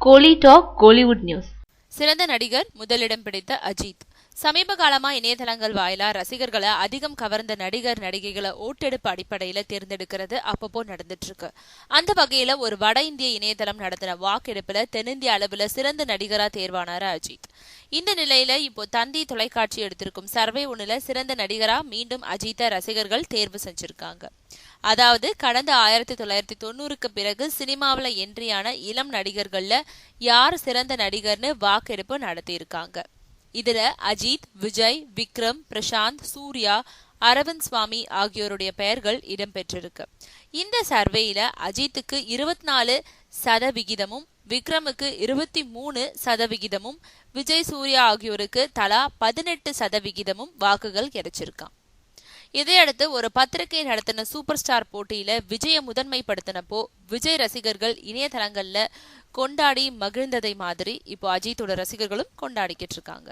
கோலி talk Kollywood news. சிறந்த நடிகர் முதலிடம் பிடித்த அஜித். சமீப காலமா இணையதளங்கள் வாயிலா ரசிகர்களை அதிகம் கவர்ந்த நடிகர் நடிகைகளை ஓட்டெடுப்பு அடிப்படையில தேர்ந்தெடுக்கிறது அப்பப்போ நடந்துட்டு இருக்கு. அந்த வகையில ஒரு வட இந்திய இணையதளம் நடத்தின வாக்கெடுப்புல தென்னிந்திய அளவுல சிறந்த நடிகரா தேர்வானாரு அஜித். இந்த நிலையில இப்போ தந்தி தொலைக்காட்சி எடுத்திருக்கும் சர்வே ஒண்ணுல சிறந்த நடிகரா மீண்டும் அஜித்தை ரசிகர்கள் தேர்வு செஞ்சிருக்காங்க. அதாவது கடந்த 1990க்கு பிறகு சினிமாவில என்ட்ரியான இளம் நடிகர்கள்ல யார் சிறந்த நடிகர்னு வாக்கெடுப்பு நடத்தியிருக்காங்க. இதுல அஜித், விஜய், விக்ரம், பிரசாந்த், சூர்யா, அரவிந்த் சுவாமி ஆகியோருடைய பெயர்கள் இடம்பெற்றிருக்கு. இந்த சர்வேயில அஜித்துக்கு 24%, விக்ரமுக்கு 23%, விஜய், சூர்யா ஆகியோருக்கு தலா 18% வாக்குகள் கிடைச்சிருக்கான். இதையடுத்து ஒரு பத்திரிகை நடத்தின சூப்பர் ஸ்டார் போட்டியில விஜய முதன்மைப்படுத்தினப்போ விஜய் ரசிகர்கள் இணையதளங்கள்ல கொண்டாடி மகிழ்ந்ததை மாதிரி இப்போ அஜித்தோட ரசிகர்களும் கொண்டாடிக்கிட்டு இருக்காங்க.